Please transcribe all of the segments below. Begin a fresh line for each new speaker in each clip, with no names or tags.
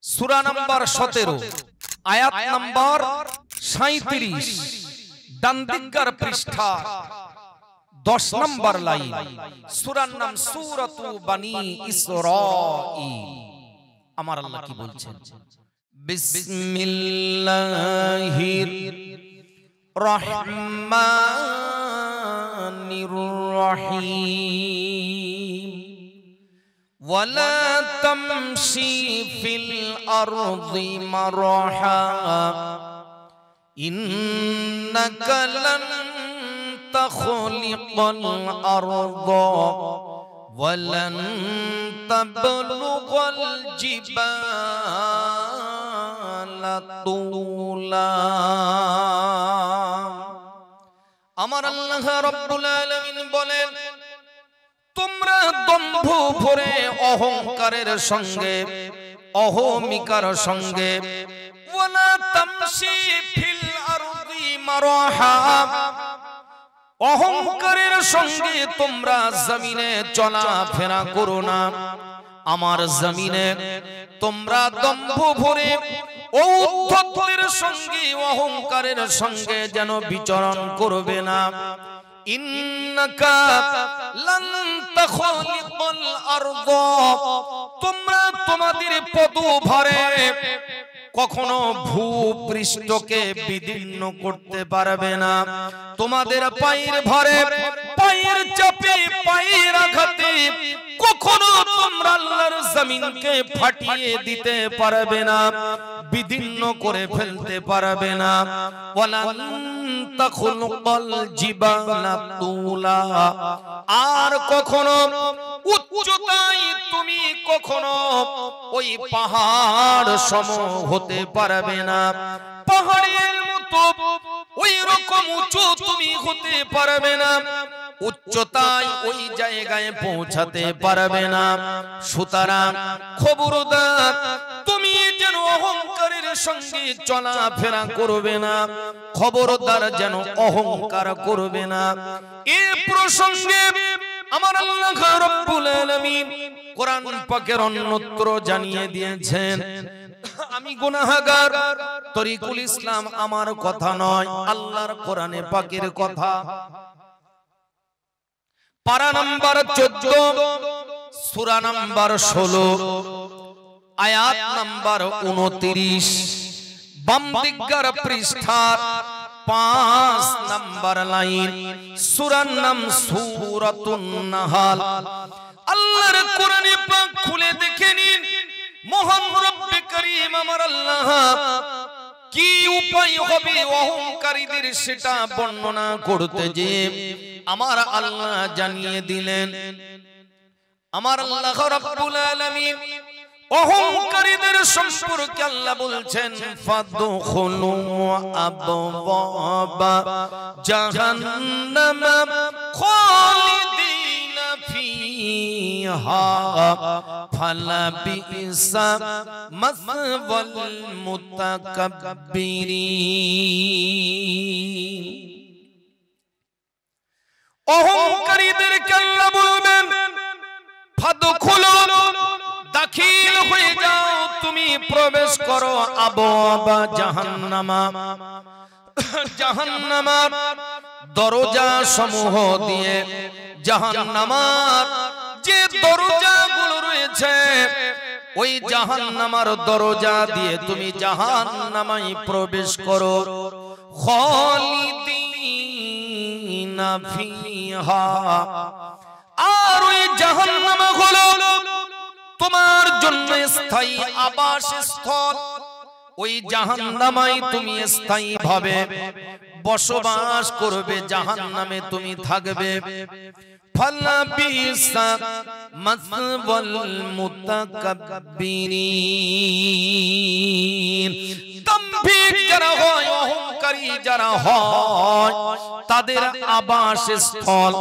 সূরা number 17 আয়াত number 37 ডান দিকের পৃষ্ঠা 10 নম্বর লাইন। সূরার নাম সূরাতু বনি ইসরাঈল। আমার আল্লাহ কি বলছেন? বিসমিল্লাহির রহমানির রহিম। ওয়ালা তামশি ফিল আরদি মারহা ইন্নাকা লান তাখলিকাল আরদা ওয়ালান তাবলুগাল জিবালা তুলা। আমার আল্লাহ রাব্বুল আলামিন বলেন, তোমরা দম্ভ ভরে অহংকারের সঙ্গে অহমিকার সঙ্গে ওয়ালা তামশি ফিল আরদি মারহা, অহংকারের সঙ্গে তোমরা জমিনে চলাফেরা করো না। আমার জমিনে তোমরা দম্ভ ভরে ঔদ্ধত্যের সঙ্গে অহংকারের সঙ্গে যেন বিচরণ করবে না। ইন্নাকা লান তাখলিকাল আরদা, তোমরা তোমাদের পদভারে কখনো ভূপৃষ্ঠকে বিদীর্ণ করতে পারবে না। তোমাদের পায়ের ভারে পায়ের চাপে পায়ের আঘাতে কখনো তোমরা আল্লাহর জমিনকে ফাটিয়ে দিতে পারবে না, বিদীর্ণ করে ফেলতে পারবে না। ওয়ালান তাখলুকাল জিবালা তুলা, আর কখনো উচ্চতায় তুমি কখনো ওই পাহাড় সম হতে পারবে না। পাহাড়ের মতো ওই রকম উঁচু তুমি হতে পারবে না, উচ্চতায় ওই জায়গায় পৌঁছাতে পারবে না। সুতরাং খবরদার, তুমি যেন অহংকারের সঙ্গে চলাফেরা করবে না, খবরদার যেন অহংকার করবে না। এই প্রসঙ্গে আমার আল্লাহ রাব্বুল আলামিন কোরআন পাকের অন্যত্র জানিয়ে দিয়েছেন, আমি গুনাহগার, তরিকুল ইসলাম আমার কথা নয়, আল্লাহর কোরআনে পাকের কথা। পারা নাম্বার 14 সূরা নাম্বার 16 আয়াত নাম্বার 29 বাম দিকের পৃষ্ঠার 5 নাম্বার লাইন। সূরার নাম সূরাতুন নাহাল। আল্লাহর কোরআনে পাক খুলে দেখে নিন, মহান রব্বে করিম আমার আল্লাহ কি উপায় হবে অহংকারীদের সেটা বর্ণনা করতে যে আমার আল্লাহ জানিয়ে দিলেন। আমার আল্লাহ রাব্বুল আলামিন অহংকারীদের সম্পর্কে আল্লাহ বলছেন, ফাদখুলু আবওয়াবা জাহান্নাম খালিদিনা ফিহা ফালাবিসা মাসওয়াল মুতাকাব্বিরিন। অহংকারীদেরকে আল্লাহ বলবেন, ফাদখুলু, দাখিল হয়ে যাও, তুমি প্রবেশ করো আবওয়াবা জাহান্নামা, জাহান্নামার দরজা সমূহ দিয়ে। জাহান্নামার যে দরজাগুলো রয়েছে ওই জাহান্নামার দরজা দিয়ে তুমি জাহান্নামায় প্রবেশ করো। খালিদিনা ফিহা, আর ওই জাহান্নাম হলো তোমার জন্য স্থায়ী আবাসস্থল। ওই জাহান্নামায় তুমি স্থায়ী ভাবে বসবাস করবে, জাহান্নামে তুমি থাকবে। ফালাবিসা মাসওয়াল মুতাকাব্বিরিন, দাম্ভিক যারা হয়, অহংকারী যারা হয়, তাদের আবাসস্থল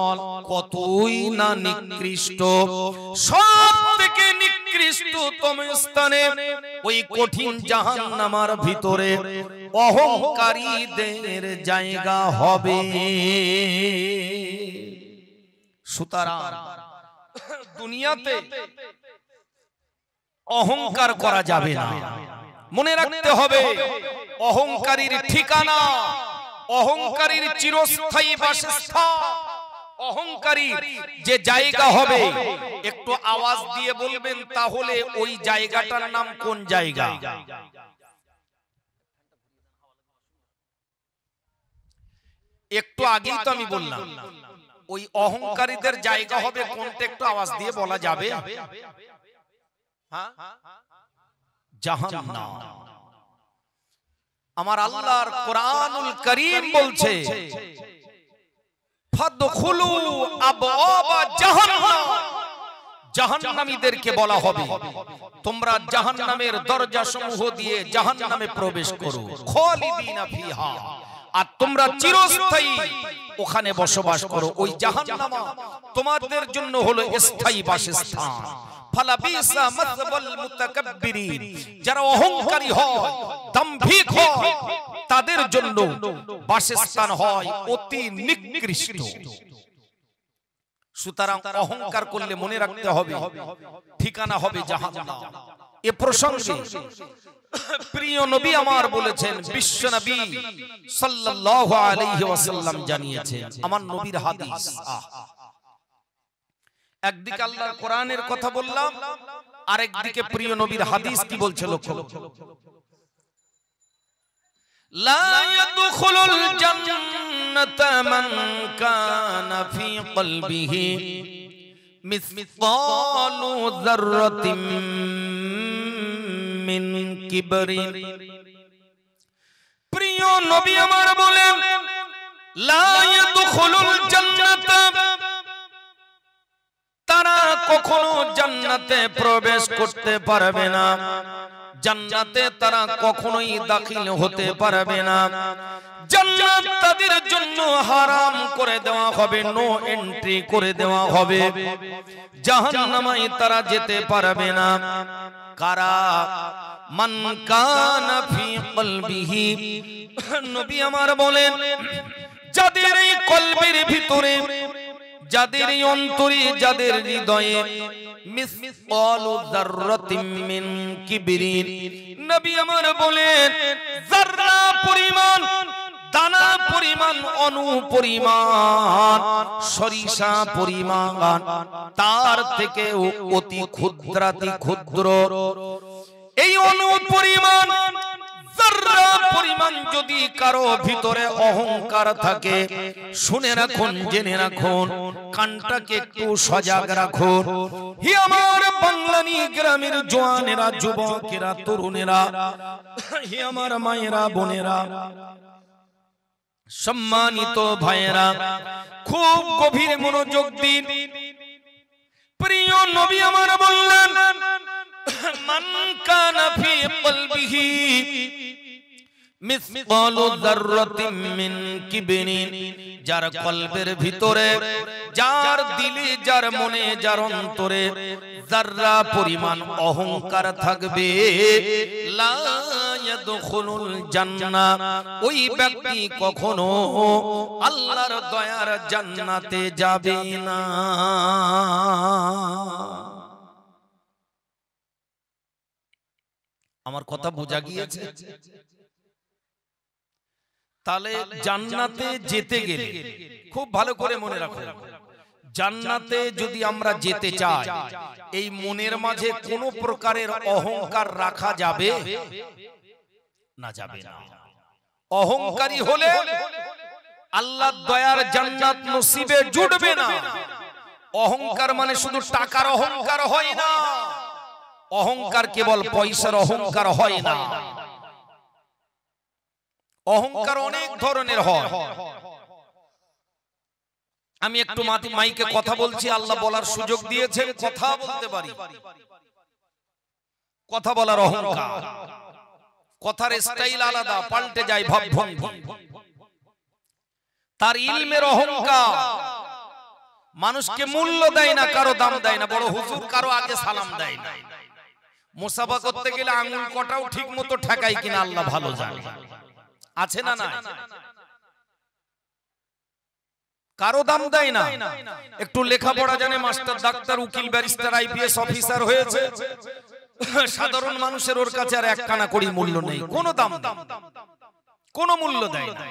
কতই না নিকৃষ্ট। সব থেকে নিকৃষ্টতম স্থানে ওই কঠিন জাহান্নামের ভিতরে অহংকারীদের জায়গা হবে। সুতরাং দুনিয়াতে অহংকার করা যাবে না। মনে রাখতে হবে অহংকারীর ঠিকানা, অহংকারীর চিরস্থায়ী বাসস্থান, অহংকারীর যে জায়গা হবে, একটু আওয়াজ দিয়ে বলবেন তাহলে ওই জায়গাটার নাম কোন জায়গা? একটু আগেই তো আমি বললাম ওই অহংকারীদের জায়গা হবে কোনটা, একটু আওয়াজ দিয়ে বলা যাবে? জাহান্নাম। আমার আল্লাহর কোরআনুল কারীম বলছে ফাদখুলু আবওয়াবা জাহান্নাম, জাহান্নামীদেরকে বলা হবে তোমরা জাহান্নামের দরজা সমূহ দিয়ে জাহান্নামে প্রবেশ করো, খালিদিনা ফিহা, আর তোমরা চিরস্থায়ী ওখানে বসবাস করো। ওই জাহান্নাম তোমাদের জন্য হলো স্থায়ী বাসস্থান। ফালাবিসা মাসওয়াল মুতাকাব্বিরিন, যারা অহংকারী হয়, দাম্ভিক হয়, তাদের জন্য বাসস্থান হয় অতি নিকৃষ্ট। সুতরাং অহংকার করলে মনে রাখতে হবে ঠিকানা হবে জাহান্নাম। এ প্রসঙ্গে প্রিয় নবী আমার বলেছেন, বিশ্ব নবী সাল্লাল্লাহু আলাইহি ওয়াসাল্লাম জানিয়েছেন, আমার নবীর হাদিস। একদিকে আল্লাহর কোরআনের কথা বললাম, আরেকদিকে প্রিয় নবীর হাদিস কি বলছে লক্ষ্য। লা ইয়াদখুলুল জান্নাতা মান কানা ফি কলবিহি মিসকালু যাররাতিন মিন কিবরিন। প্রিয় নবী আমার বলেন, লা ইয়াদখুলুল জান্নাতা, তারা কখনো জান্নাতে প্রবেশ করতে পারবে না, জান্নাতে তারা কখনোই দাখিল হতে পারবে না। জান্নাত তাদের জন্য হারাম করে দেওয়া হবে, নো এন্ট্রি করে দেওয়া হবে। জাহান্নামে তারা যেতে পারবে না। কারা? মান কানা ফি কলবিহি, নবী আমার বলেন যাদের এই কলবের ভিতরে, যাদের অন্তরে, যাদের হৃদয়ে মিসকালু যাররাতিন মিন কিবরিন, নবী আমার বলেন যাররা পরিমাণ, দানা পরিমাণ, অণু পরিমাণ, সরিষা পরিমাণ, তার থেকে অতি ক্ষুদ্রাতি ক্ষুদ্র এই অণু পরিমাণ, যাররা পরিমাণ যদি কারো ভিতরে অহংকার থাকে, শুনে রাখুন, জেনে রাখুন, কানটাকে একটু সজাগ রাখুন। হে আমার বাংলানি গ্রামের জওয়ানেরা, যুবকেরা, তরুণেরা, হে আমার মায়েরা, বোনেরা, সম্মানিত ভাইয়েরা, খুব গভীর মনোযোগ দিন। প্রিয় নবী আমার বললেন মান কানা ফি কলবিহি মিসকালু যাররাতিন মিন কিবরিন, যার কলবের ভিতরে, যার দিলে, যার মনে, যার অন্তরে যাররা পরিমাণ অহংকার থাকবে, লা ইয়াদখুলুল জান্নাহ, ওই ব্যক্তি কখনো আল্লাহর দয়ার জান্নাতে যাবে না। আমার কথা বোঝা গিয়েছে? তাহলে জান্নাতে যেতে গেলে খুব ভালো করে মনে রাখুন, জান্নাতে যদি আমরা যেতে চাই, এই মনের মাঝে কোনো প্রকারের অহংকার রাখা যাবে না? যাবে না। অহংকারী হলে আল্লাহর দয়ার জান্নাত নসিবে জুটবে না। অহংকার মানে শুধু টাকার অহংকার হয় না, অহংকার কেবল পয়সার অহংকার হয় না। অহংকার অনেক ধরনের হয়। আমি একটু মাইকে কথা বলছি, আল্লাহ বলার সুযোগ দিয়েছেন, কথা বলতে পারি। কথা বলার অহংকার, কথার স্টাইল আলাদা, পাল্টে যায় ভাবভঙ্গি। তার ইলমের অহংকার, মানুষকে মূল্য দেয় না, কারো দাম দেয় না, বড় হুজুর কারো আগে সালাম দেয় না। মুসাফা করতে গেলে আঙ্গুল কটাও ঠিক মতো ঠেকায় কিনা আল্লাহ ভালো জানে। আছে না? না, কারো দাম দেয় না। একটু লেখাপড়া জানে, মাস্টার, ডাক্তার, উকিল, ব্যারিস্টার, আইপিএস অফিসার হয়েছে, সাধারণ মানুষের ওর কাছে আর একখানা কড়ি মূল্য নেই, কোনো দাম নেই, কোনো মূল্য দেয় না।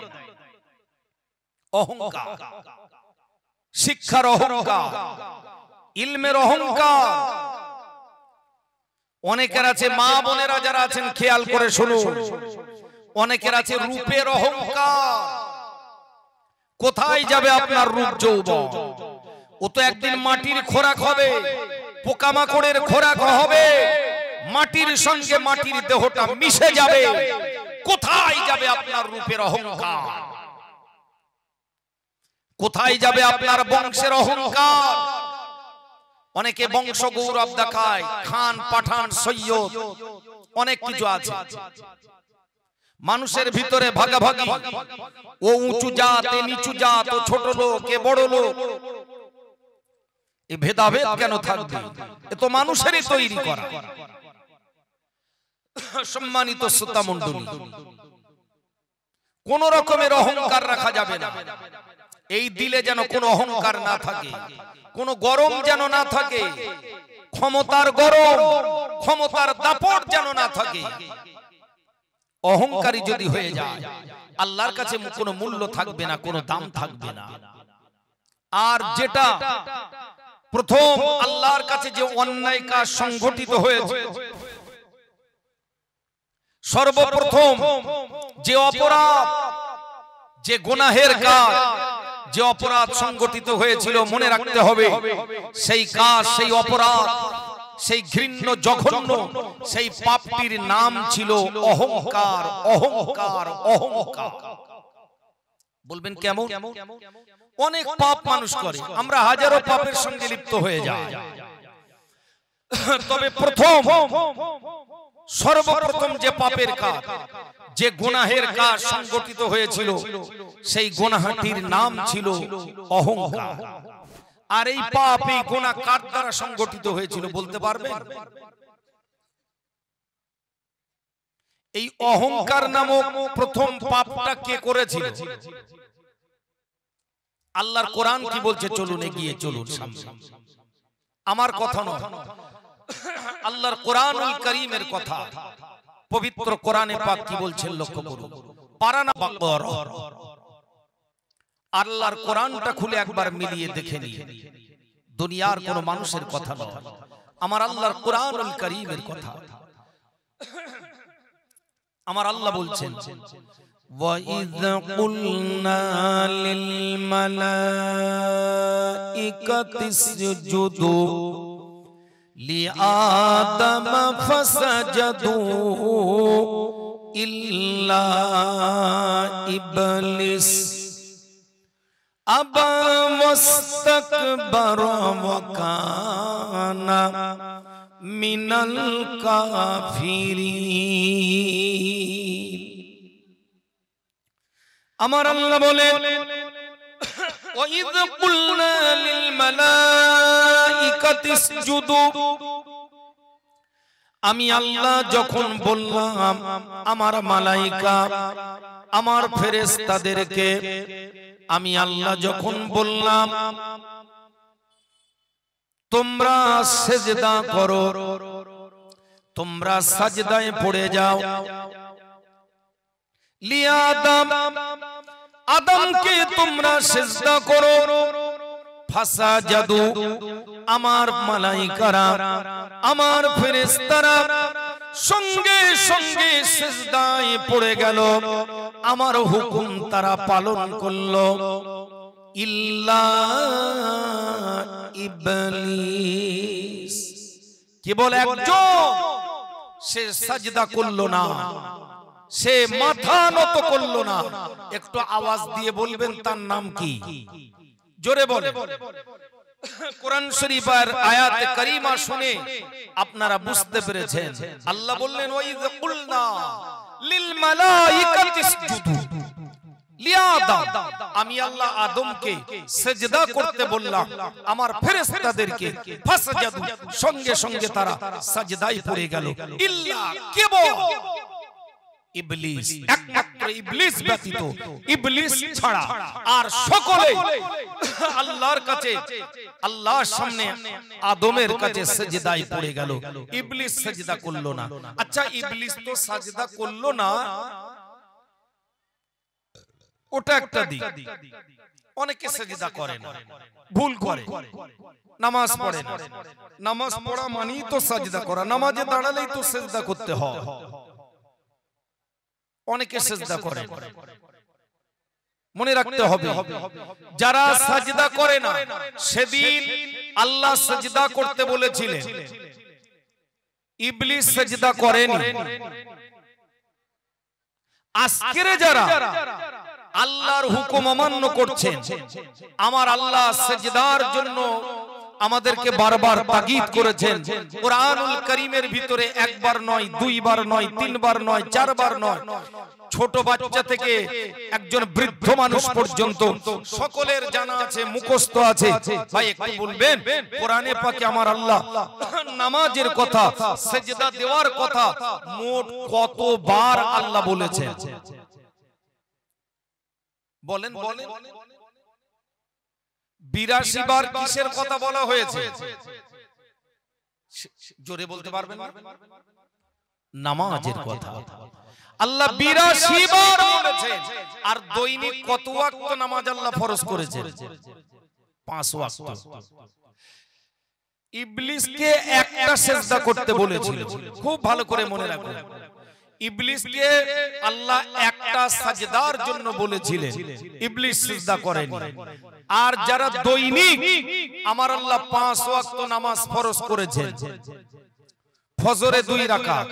অহংকার, শিক্ষার অহংকার, ইলমের অহংকার। অনেকের আছে, মা বোনেরা যারা আছেন খেয়াল করে শুনুন, অনেকের আছে রূপের অহংকার। কোথায় যাবে আপনার রূপ যৌবন? ও তো একদিন মাটির খোরাক হবে, পোকামাকড়ের খোরাক হবে, মাটির সঙ্গে মাটির দেহটা মিশে যাবে। কোথায় যাবে আপনার রূপের অহংকার? কোথায় যাবে আপনার বংশের অহংকার? অনেকে বংশ গৌরব দেখায়, খান, পাঠান, সৈয়দ, অনেক কিছু আছে। মানুষের ভিতরে ভাগাভাগি, ও উঁচু জাত, এ নিচু জাত, ও ছোট লোক, এ বড় লোক। এই ভেদাভেদ কেন থাকবে? এ তো মানুষেরই তৈরি করা। সম্মানিত শ্রোতা মণ্ডলী, কোন রকমের অহংকার রাখা যাবে না। এই দিলে যেন কোনো অহংকার না থাকে, কোনো গরম যেন না থাকে, ক্ষমতার গরম, ক্ষমতার দাপট যেন না থাকে। অহংকারী যদি হয়ে যায়, আল্লাহর কাছে কোনো মূল্য থাকবে না, কোনো দাম থাকবে না। আর যেটা প্রথম আল্লাহর কাছে যে অন্যায় কাজ সংঘটিত হয়েছে, সর্বপ্রথম যে অপরাধ, যে গুনাহের কাজ, যে অপরাধ সংঘটিত হয়েছিল, মনে রাখতে হবে সেই কাজ, সেই অপরাধ, সেই ঘৃণ্য জঘন্য সেই পাপটির নাম ছিল অহংকার। অহংকার, অহংকার। বলবেন কেমন? অনেক পাপ মানুষ করে, আমরা হাজারো পাপের সঙ্গে লিপ্ত হয়ে যাই। তবে সর্বপ্রথম যে পাপের কাজ, যে গুনাহের কাজ সংগঠিত হয়েছিল, সেই গুনাহটির নাম ছিল অহংকার। আর এই পাপ, এই গুনাহ কার দ্বারা সংগঠিত হয়েছিল বলতে পারবেন? এই অহংকার নামক প্রথম পাপটা কে করেছিল? আল্লাহর কোরআন কি বলছে? চলুন এগিয়ে চলুন সামনে। আমার কথা নয়, আল্লাহর কোরআনুল কারীমের কথা। পবিত্র কোরআনে পাক কি বলছেন লক্ষ্য করুন। পারানা বাকরা, আল্লাহর কোরআনটা খুলে একবার মিলিয়ে দেখে নিন। দুনিয়ার কোন মানুষের কথা নয়, আমার আল্লাহর কোরআনুল কারীমের কথা। আমার আল্লাহ বলছেন, وَإِذْ قُلْنَا لِلْمَلَائِكَةِ اسْجُدُوا لِآدَمَ فَسَجَدُوا إِلَّا إِبْلِيسَ أَبَى وَاسْتَكْبَرَ وَكَانَ مِنَ الْكَافِرِينَ। আমার আল্লাহ বলেন, وَإِذْ قُلْنَا لِلْمَلَائِكَةِ اسْجُدُوا, আমি আল্লাহ যখন বললাম আমার মালাইকা, আমার ফেরেশতাদেরকে, আমি আল্লাহ যখন বললাম তোমরা সিজদা করো, তোমরা সাজদায় পড়ে যাও। লিআদম, আদমকে তোমরা সিজদা করো। ফাসাজাদু, আমার মালাইকারা, আমার ফেরেশতারা সঙ্গে সঙ্গে সিজদায় পড়ে গেল, আমার হুকুম তারা পালন করলো। ইল্লা ইবলিস, কেবল একজন সে সাজদা করলো না, সে মাথা নত করলো না। একটু আওয়াজ দিয়ে বলবেন তার নাম কি? জোরে বলে। কোরআন শরীফের আয়াতে কারিমা শুনে আপনারা বুঝতে পেরেছেন। আল্লাহ বললেন, ওয়াইয কুলনা লিল মালাইকাতি ইসজুদু লিআদম, আমি আল্লাহ আদমকে সিজদা করতে বললাম, আমার ফেরেশতাদেরকে ফাসজাদু, সঙ্গে সঙ্গে তারা সাজদায় পড়ে গেল। ইল্লা, কেবল ইবলিস, একমাত্র একমাত্র ইবলিস ব্যতীত, ইবলিস ছাড়া আর সকলে আল্লাহর কাছে, আল্লাহর সামনে আদমের কাছে সিজদায় পড়ে গেল, ইবলিস সিজদা করলো না। আচ্ছা ইবলিস তো সিজদা করলো না, ওটা একটা দিক। অনেকে সিজদা করে না, ভুল করে, নামাজ পড়ে না। নামাজ পড়া মানেই তো সিজদা করা, নামাজে দাঁড়ালেই তো সিজদা করতে হয়। অনেকে সিজদা করে, মনে রাখতে হবে যারা সিজদা করে না, সেদিন আল্লাহ সিজদা করতে বলেছিলেন, ইবলিস সিজদা করেনি। আজকের যারা আল্লাহর হুকুম অমান্য করছেন, আমার আল্লাহ সিজদার জন্য আমাদেরকে বারবার তাগিদ করেছেন। কুরআনুল কারীমের ভিতরে একবার নয়, দুইবার নয়, তিনবার নয়, চারবার নয়, ছোট বাচ্চা থেকে একজন বৃদ্ধ মানুষ পর্যন্ত সকলের জানা আছে, মুখস্থ আছে। ভাই একটু বলবেন কোরআনে পাকে আমার আল্লাহ নামাজের কথা, সিজদা দেওয়ার কথা মোট কতবার আল্লাহ বলেছেন? বলেন বলেন। 82 বার কিসের কথা বলা হয়েছে? জোরে বলতে পারবেন না? নামাজের কথা আল্লাহ 82 বার বলেছেন। আর দৈনিক কত ওয়াক্ত নামাজ আল্লাহ ফরজ করেছেন? 5 ওয়াক্ত। ইবলিসকে একটা সিজদা করতে বলেছিল, খুব ভালো করে মনে রাখুন। ইবলিসকে আল্লাহ একটা সাজদার জন্য বলেছিলেন, ইবলিস সিজদা করেনি। আর যারা দৈনিক আমার আল্লাহ 5 ওয়াক্ত নামাজ ফরজ করেছেন, ফজরে 2 রাকাত,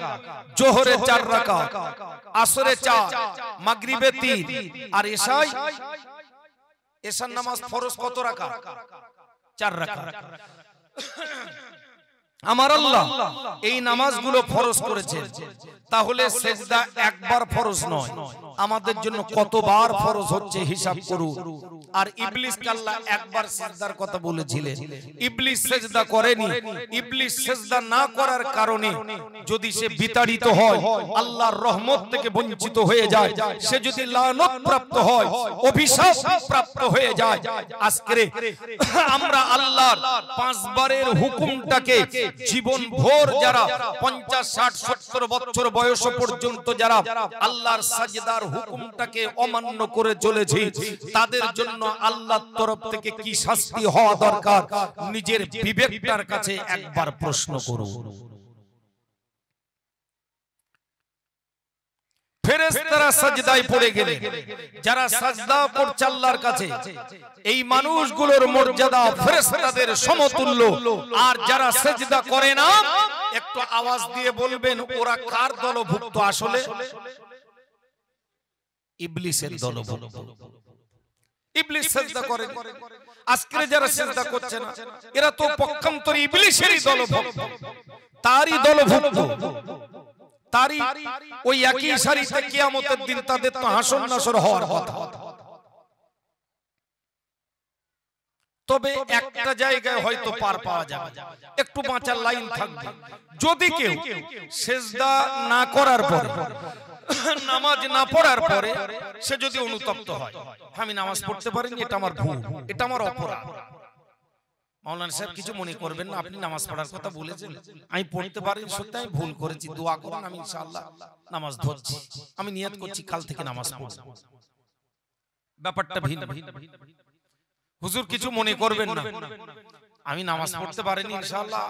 জোহরে 4 রাকাত, আসরে 4, মাগরিবে 3, আর এশার নামাজ ফরজ কত রাকাত? 4 রাকাত। আমার আল্লাহ এই নামাজগুলো ফরজ করেছেন, তাহলে সিজদা একবার ফরজ নয়, আমাদের জন্য কতবার ফরজ হচ্ছে হিসাব করুন। আর ইবলিসকে আল্লাহ একবার সিজদার কথা বলেছিলেন, ইবলিস সিজদা করেনি। ইবলিস সিজদা না করার কারণে যদি সে বিতাড়িত হয়, আল্লাহর রহমত থেকে বঞ্চিত হয়ে যায়, সে যদি লানত প্রাপ্ত হয়, অভিশাপ প্রাপ্ত হয়ে যায়, আজকে আমরা আল্লাহর 5 বারের হুকুমটাকে জীবন ভোর যারা 50, 60, 70 বছর বয়স পর্যন্ত যারা আল্লাহর সাজদার হুকুমটাকে অমান্য করে চলেছে, তাদের জন্য আল্লাহর তরফ থেকে কি শাস্তি হওয়া দরকার নিজের বিবেকটার কাছে একবার প্রশ্ন করুন। ফেরেশতারা সাজদায় পড়ে গেলে, যারা সাজদা করছে আল্লাহর কাছে, এই মানুষগুলোর মর্যাদা ফেরেশতাদের সমতুল্য। আর যারা সিজদা করে না, একটু আওয়াজ দিয়ে বলবেন ওরা কার দলভুক্ত? আসলে ইবলিসের দলভুক্ত। ইবলিস সিজদা করে। আজকে যারা সিজদা করছে না, এরা তো পক্ষান্তরে ইবলিসেরই দলভুক্ত, তারই দলভুক্ত, তারই ওই একই সারিতে কিয়ামতের দিন তাদের তো হাসর নাসর হওয়ার কথা। তবে একটা জায়গায় হয়তো পার পাওয়া যাবে, একটু বাঁচার লাইন থাকবে। যদি কেউ সিজদা না করার পর, নামাজ না পড়ার পরে সে যদি অনুতপ্ত হয়, আমি নামাজ পড়তে পারিনি, এটা আমার ভুল, এটা আমার অপরাধ। মাওলানা সাহেব কিছু মনে করবেন না, আপনি নামাজ পড়ার কথা বলেছেন, আমি পড়তে পারি, সত্যি আমি ভুল করেছি, দোয়া করুন, আমি ইনশাআল্লাহ নামাজ ধরছি, আমি নিয়ত করছি কাল থেকে নামাজ পড়ব। ব্যাপারটা ভিন্ন। হুজুর কিছু মনে করবেন না, আমি নামাজ পড়তে পারিনি, ইনশাআল্লাহ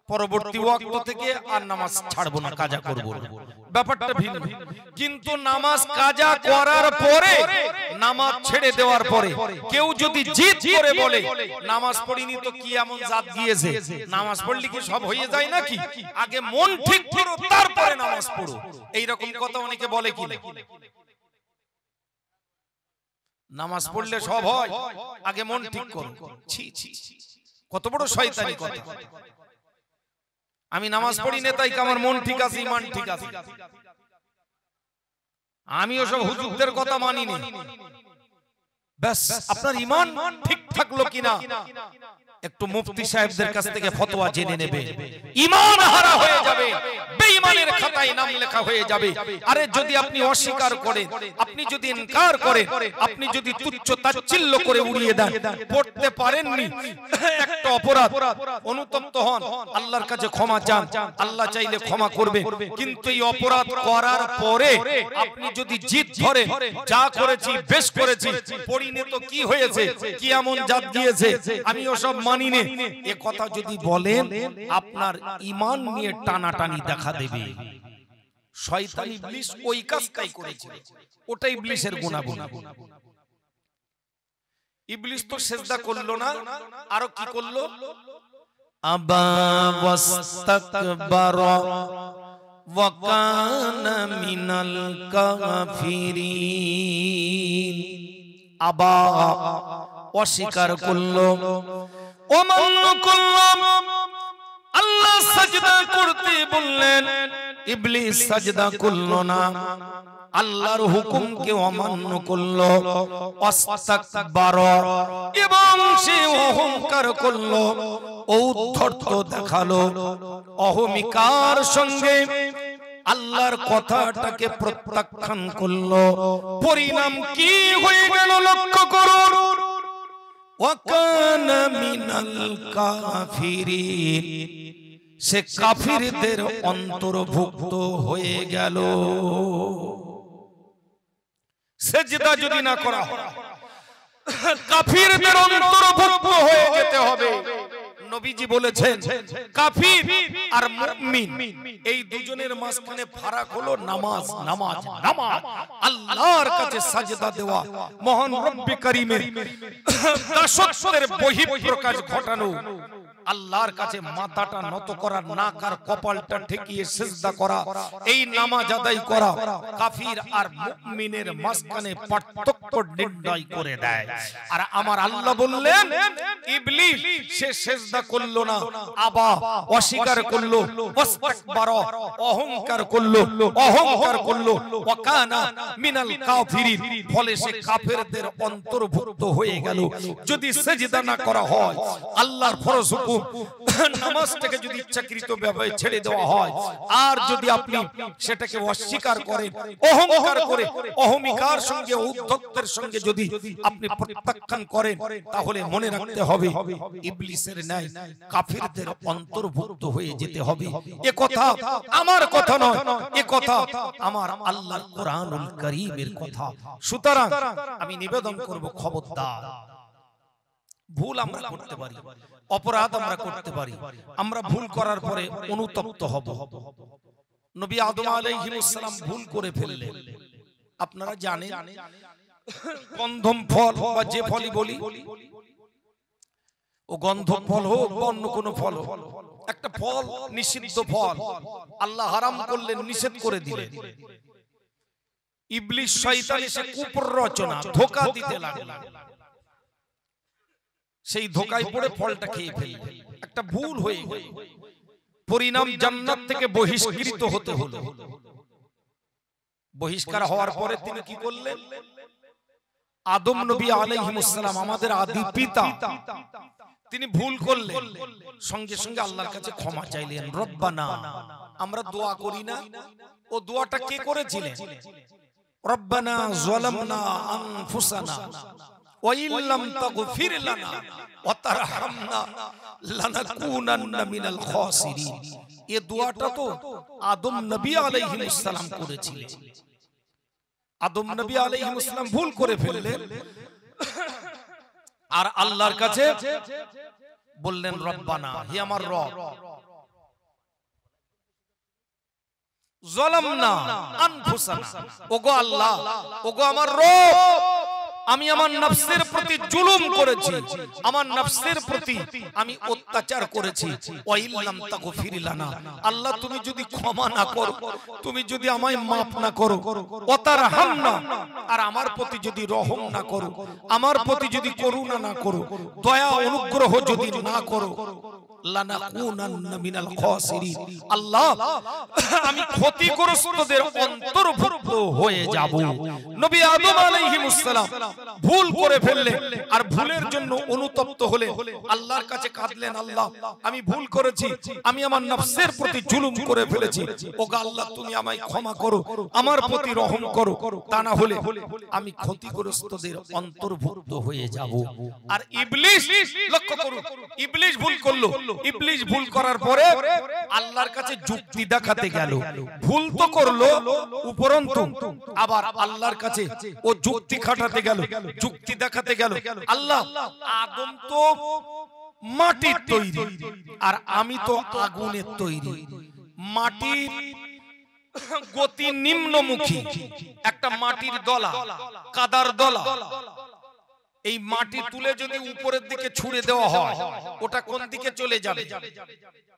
পরবর্তী ওয়াক্ত থেকে আর নামাজ ছাড়বো না, কাজা করব না। ব্যাপারটা ভিন্ন। কিন্তু নামাজ কাজা করার পরে, নামাজ ছেড়ে দেওয়ার পরে কেউ যদি জিদ করে বলে নামাজ পড়িনি, তো কি এমন জাত গিয়েছে? নামাজ পড়লে কি সব হয়ে যায় নাকি? আগে মন ঠিক করো, তারপরে নামাজ পড়ো। এই রকম কথা অনেকে বলে কি নামাজ পড়লে সব হয়, আগে মন ঠিক করো। ছি ছি, কত বড় শয়তানি কথা। আমি নামাজ পড়ি না তাই আমার মন ঠিক আছে, ঈমান ঠিক আছে। আমি ওসব হুজুরদের কথা মানিনি। ব্যাস আপনার ঈমান ঠিক থাকলো কিনা একটু মুফতি সাহেবদের কাছ থেকে ফতোয়া জেনে নেবে, ঈমান হারা হয়ে যাবে, বেঈমানের খাতায় নাম লেখা হয়ে যাবে। আরে যদি আপনি অস্বীকার করেন, আপনি যদি ইনকার করেন, আপনি যদি তুচ্ছ তাচ্ছিল্য করে উড়িয়ে দেন, পড়তে পারেননি একটা অপরাধ, অনুতপ্ত হন, আল্লাহর কাছে ক্ষমা চান, আল্লাহ চাইলে ক্ষমা করবে। কিন্তু এই অপরাধ করার পরে আপনি যদি জিদ ধরে যা করেছি বেশ করেছি, পড়িনি তো কি হয়েছে, কি এমন জাত গিয়েছে, আমি ওসব মানি নে, এ কথা যদি বলেন আপনার ঈমান নিয়ে টানাটানি দেখা দেবে। শয়তান ইবলিস ওই কাজটাই করেছে, ওটা ইবলিসের গুনাহগুণ। ইবলিস তো সিজদা করলো না, আরো কি করলো, আবা ওয়াস্তাকবারা ওয়া কানা মিনাল কাফিরিন। আবা অস্বীকার করলো, অমান্য করলো। আল্লাহ সাজদা করতে বললেন, ইবলিস সাজদা করলো না, আল্লাহর হুকুমকে অমান্য করলো, ওয়াস্তাকবারা, এবং সে অহংকার করলো, ঔদ্ধত্য দেখালো, অহমিকার সঙ্গে আল্লাহর কথাটাকে প্রত্যাখ্যান করলো। পরিণাম কি হয়ে গেল লক্ষ্য করুন, ওয়াকানা মিনাল কাফিরিন, সে কাফিরদের অন্তর্ভুক্ত হয়ে গেল। সিজদা যদি না করা হয়, কাফিরদের অন্তর্ভুক্ত হয়ে যেতে হবে। নবীজি বলেছেন কাফির আর মুমিন এই দুজনের মাঝখানে ফারাক হলো নামাজ। নামাজ নামাজ আল্লাহর কাছে সাজদা দেওয়া, মহান রব্বে কারীমের দাসত্বের বহিঃপ্রকাশ ঘটানো, আল্লাহর কাছে মাথাটা নত করা, নাক আর কপালটা ঠেকিয়ে সিজদা করা, এই নামাজ আদায় করা কাফির আর মুমিনের মাঝখানে পার্থক্য নির্ণয় করে দেয়। আর আমার আল্লাহ বললেন ইবলিস সে সিজদা করলো না, আবা অস্বীকার করলো, ওয়াস্তাকবারা অহংকার করলো, অহংকার করলো, ওয়া কানা মিনাল কাফিরিন, ফলে সে কাফেরদের অন্তর্ভুক্ত হয়ে গেল। যদি সিজদা না করা হয়, আল্লাহর ফরজ হুকুম নামাজটাকে যদি ইচ্ছাকৃত ভাবে ছেড়ে দেওয়া হয়, আর যদি আপনি সেটাকে অস্বীকার করেন, অহংকার করে, অহমিকার সঙ্গে, ঔদ্ধত্যের সঙ্গে যদি আপনি প্রত্যাখ্যান করেন, তাহলে মনে রাখতে হবে ইবলিসের ন্যায় কাফিরদের অন্তর্ভুক্ত হয়ে যেতে হবে। এ কথা আমার কথা নয়, এ কথা আমার আল্লাহর কোরআনুল কারীমের কথা। সুতরাং আমি নিবেদন করব, খবরদার, ভুল আমরা করতে পারি, অপরাধ আমরা করতে পারি, আমরা ভুল করার পরে অনুতপ্ত হব। নবী আদম আলাইহিস সালাম ভুল করে ফেললেন। আপনারা জানেন গন্ধম ফল বা যে ফলই বলি, ও গন্ধম ফল হোক বা অন্য কোনো ফল হোক, একটা ফল নিষিদ্ধ ফল আল্লাহ হারাম করলেন, নিষেধ করে দিলেন। ইবলিস শয়তান এসে কুপ্ররচনা, ধোঁকা দিতে লাগলো, সেই ধোঁকায় পড়ে ফলটা খেয়ে ফেলল, একটা ভুল হয়ে গেল, পরিণাম জান্নাত থেকে বহিষ্কৃত হতে হলো। বহিষ্কার হওয়ার পরে তিনি কি করলেন, আদম নবী আলাইহিস সালাম আমাদের আদি পিতা, তিনি ভুল করলেন, সঙ্গে সঙ্গে আল্লাহর কাছে ক্ষমা চাইলেন। রব্বানা, আমরা দোয়া করি না, ও দোয়াটা কে করেছিলেন, রব্বানা যালামনা আনফুসানা ওয়া ইল্লাম তাগফির লানা ওয়া তারহামনা লানাকুনান্না মিনাল খাসিরিন। এই দোয়াটা তো আদম নবী আলাইহিস সালাম করেছিলেন। আদম নবী আলাইহিস সালাম ভুল করে ফেললেন, আর আল্লাহর কাছে বললেন রব্বানা, হে আমার রব, যালামনা আনফুসানা, ওগো আল্লাহ, ওগো আমার রব, আমি আমার নফসের প্রতি জুলুম করেছি, আমার নফসের প্রতি আমি অত্যাচার করেছি। ওয়া ইল্লাম তাগফির লানা, আল্লাহ তুমি যদি ক্ষমা না করো, তুমি যদি আমায় মাফ না করো, ওয়া তারহামনা, আর আমার প্রতি যদি রহম না করো, আমার প্রতি যদি করুণা না করো, দয়া অনুগ্রহ যদি না করো, লানাকুনান্না মিনাল খাসিরিন, আল্লাহ আমি ক্ষতিগ্রস্তদের অন্তর্ভুক্ত হয়ে যাব। নবী আদম আলাইহিস সালাম ভুল করে ফেললেন, আর ভুলের জন্য অনুতপ্ত হলে আল্লাহর কাছে কাঁদলেন, আল্লাহ আমি ভুল করেছি, আমি আমার নফসের প্রতি জুলুম করে ফেলেছি, ওগো আল্লাহ তুমি আমায় ক্ষমা করো, আমার প্রতি রহম করো, তা না হলে আমি ক্ষতিগ্রস্তদের অন্তর্ভুক্ত হয়ে যাব। আর ইবলিস, লক্ষ্য করুন, ইবলিস ভুল করলো। ইবলিস ভুল করার পরে আল্লাহর কাছে যুক্তি দেখাতে গেল। ভুল তো করলো, উপরন্তু আবার আল্লাহর কাছে ও যুক্তি খাটাতে গেল, যুক্তি দেখাতে গেল। আল্লাহ, আদম তো মাটির তৈরি আর আমি তো আগুনের তৈরি, মাটির গতি নিম্নমুখী, একটা মাটির দলা, কাদার দলা, এই মাটি তুলে যদি উপরের দিকে ছুঁড়ে দেওয়া হয় ওটা কোন দিকে চলে যাবে?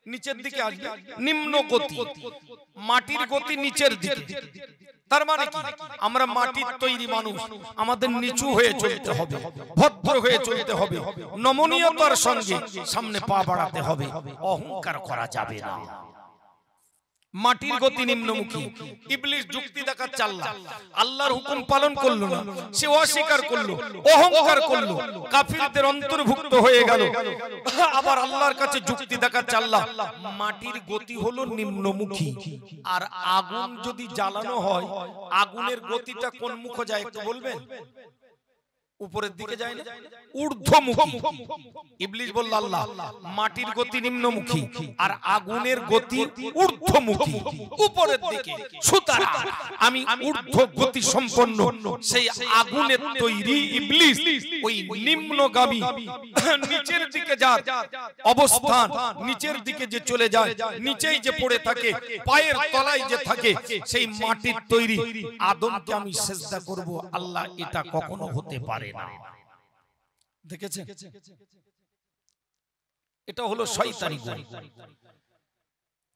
নিচের দিকে আসবে, নিম্ন গতি। মাটির গতি নিচের দিকে, তার মানে কি আমরা মাটির তৈরি মানুষ, আমাদের নিচু হয়ে চলতে হবে, ভদ্র হয়ে চলতে হবে, নমনীয়তার সঙ্গে সামনে পা বাড়াতে হবে, অহংকার করা যাবে না। মাটির গতি নিম্নমুখী। ইবলিস যুক্তি দেখাচ্ছে, আল্লাহর হুকুম পালন করলো না, সে অস্বীকার করলো, অহংকার করলো, কাফিরদের অন্তর্ভুক্ত হয়ে গেল। আবার আল্লাহর কাছে যুক্তি দেখাচ্ছে, আল্লাহ মাটির গতি হলো নিম্নমুখী, আর আগুন যদি জ্বালানো হয় আগুনের গতিটা কোন মুখ যায় একটু বলবেন? উপরের দিকে যায় না, ঊর্ধ্বমুখী। ইবলিস বলল, আল্লাহ মাটির গতি নিম্নমুখী আর আগুনের গতি ঊর্ধ্বমুখী, উপরের দিকে, সুতরাং আমি ঊর্ধ্ব গতি সম্পন্ন সেই আগুনের তৈরি ইবলিস ওই নিম্নগামী, নিচের দিকে যার অবস্থান, নিচের দিকে যে চলে যায়, নিচেই যে পড়ে থাকে, পায়ের তলায় যে থাকে, সেই মাটির তৈরি আদমকে আমি সিজদা করব, আল্লাহ এটা কখনো হতে পারে না। দেখেছেন, এটা হলো শয়তানি গুণ।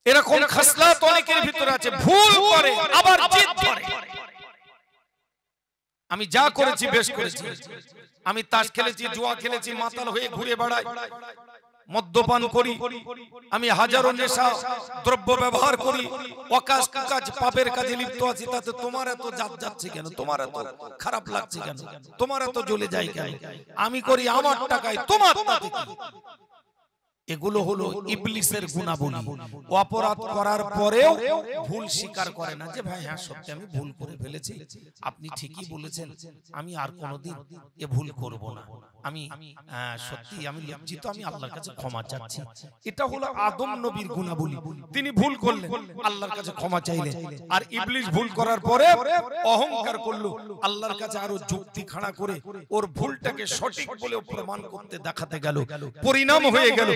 এরকম খাসলাত অনেকের ভিতরে আছে, ভুল করে আবার জিদ করে। আমি যা করেছি বেশ করেছি, আমি তাস খেলেছি, জুয়া খেলেছি, মাতাল হয়ে ঘুরে বেড়াই, মদ্যপান করি, আমি হাজারো নেশা দ্রব্য ব্যবহার করি, অকাজ কুকাজ পাপের কাজে লিপ্ত আছি, তাতে তোমার এত জাত যাচ্ছে কেন? তোমার এত খারাপ লাগছে কেন? তোমার এত জ্বলে যায় কেন? আমি করি আমার টাকায়, তোমার তাতে কি? এগুলো হলো ইবলিসের গুণাবলী। অপরাধ করার পরেও ভুল স্বীকার করে না, যে ভাই হ্যাঁ সত্যি আমি ভুল করে ফেলেছি, আপনি ঠিকই বলেছেন, আমি আর কোনোদিন এ ভুল করব না, আমি সত্যি আমি লজ্জিত, আমি আল্লাহর কাছে ক্ষমা চাচ্ছি। এটা হলো আদম নবীর গুণাবলী। তিনি ভুল করলেন, আল্লাহর কাছে ক্ষমা চাইলেন। আর ইবলিস ভুল করার পরে অহংকার করলো, আল্লাহর কাছে আরো যুক্তি খাড়া করে ওর ভুলটাকে সঠিক বলে প্রমাণ করতে দেখাতে গেল। পরিণাম হয়ে গেল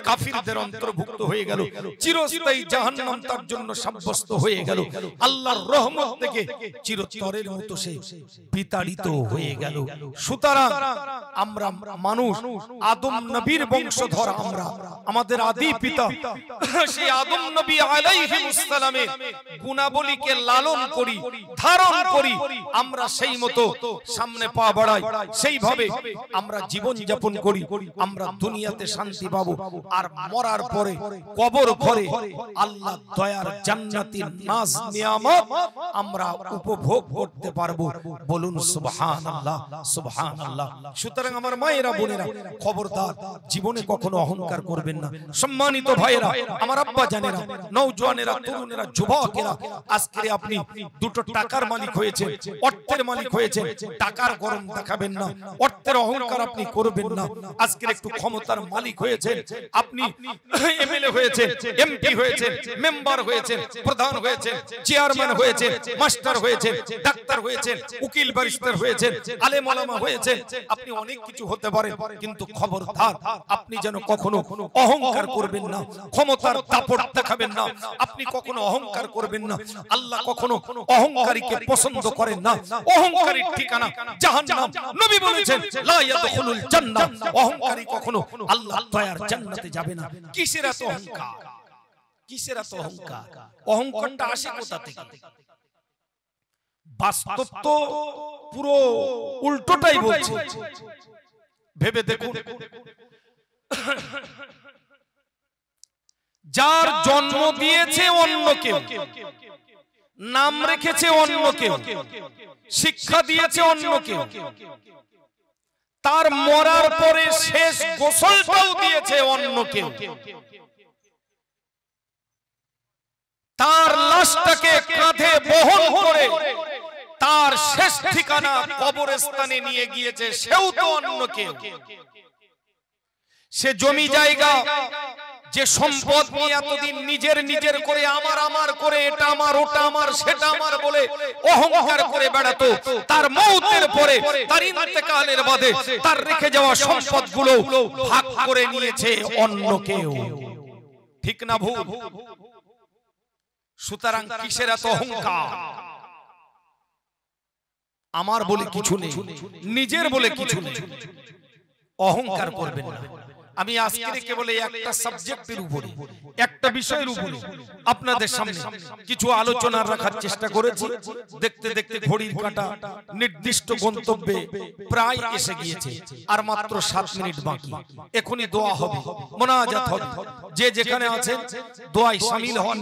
কাফিরদের অন্তর্ভুক্ত হয়ে গেল, চিরস্থায়ী জাহান্নাম তার জন্য সাব্যস্ত হয়ে গেল, আল্লাহর রহমত থেকে চিরতরের মতো সে বিতাড়িত হয়ে গেল। সুতরাং আমরা মানুষ, আদম নবীর বংশধর, আমরা আমাদের আদি পিতা সেই আদম নবী আলাইহিস সালামের গুণাবলীকে লালন করি, ধারণ করি, আমরা সেই মতো সামনে পা বাড়াই, সেইভাবে আমরা জীবন যাপন করি, আমরা দুনিয়াতে শান্তি পাবো, আর মরার পরে কবর ঘরে আল্লাহ দয়ার জান্নাতের নাজ নিয়ামত আমরা উপভোগ করতে পারবো। বলুন সুবহানাল্লাহ, সুবহানাল্লাহ। সুতরাং আমার মায়েরা, বোনেরা, খবরদার জীবনে কখনো অহংকার করবেন না। সম্মানিত ভাইয়েরা, আমার আব্বা জানেরা, নওজওয়ানেরা, তরুণেরা, যুবকেরা, আজকে আপনি দুটো টাকার মালিক হয়েছে, অর্থের মালিক হয়েছে, টাকার গরম দেখাবেন না, অর্থের অহংকার আপনি করবেন না। আজকে একটু ক্ষমতার মালিক হয়েছে, আপনি এমএলএ হয়েছে, এমপি হয়েছে, মেম্বার হয়েছে, প্রধান হয়েছে, চেয়ারম্যান হয়েছে, মাস্টার হয়েছে, ডাক্তার হয়েছে, উকিল ব্যারিস্টার হয়েছে, আলেম ওলামা হয়েছে, আপনি অনেক কিছু হতে পারেন, কিন্তু খবরদার আপনি যেন কখনো অহংকার করবেন না, ক্ষমতার দাপট দেখাবেন না, আপনি কখনো অহংকার করবেন না। আল্লাহ কখনো অহংকারীকে পছন্দ করেন না, অহংকারীর ঠিকানা জাহান্নাম। নবী বলেছেন লা ইয়াদখুলুল জান্নাহ, অহংকারী কখনো আল্লাহর দয়ার জান্নাতে যাবে না। কিসের এত অহংকার? কিসের এত অহংকার? অহংকারটা আসে কোথা থেকে? বাস্তব তো পুরো উল্টোটাই বলছে, ভেবে দেখুন। যার জন্ম দিয়েছে অন্য কেউ, নাম রেখেছে অন্য কেউ, শিক্ষা দিয়েছে অন্য কেউ, তার মরার পরে শেষ গোসলটাও দিয়েছে অন্য কেউ, তার লাশটাকে কাঁধে বহন করে তার শেষ ঠিকানা কবরস্থানে নিয়ে গিয়েছে সেও তো অন্য কেউ। সে জমি জায়গা, যে সম্পদ নিয়ে এতদিন নিজের করে আমার আমার করে এটা আমার ওটা আমার সেটা আমার বলে অহংকার করে বেড়াতো, তার মওতের পরে তার ইন্তেকালের বাদে তার রেখে যাওয়া সম্পদগুলো ভাগ করে নিয়েছে অন্য কেউ। ঠিক না ভুল? সুতরাং কিসের এত অহংকার? আমার বলে কিছু নেই, নিজের বলে কিছু নেই, অহংকার করবেন না। আমি আজকে কেবল একটা সাবজেক্টের উপরে, একটা বিষয়ের উপরে আপনাদের সামনে কিছু আলোচনা রাখার চেষ্টা করেছি। দেখতে দেখতে ঘড়ির কাঁটা নির্দিষ্ট গন্তব্যে প্রায় এসে গিয়েছে, আর মাত্র 7 মিনিট বাকি। এখনই দোয়া হবে, মোনাজাত হবে। যে যেখানে আছেন দোয়ায় শামিল হন।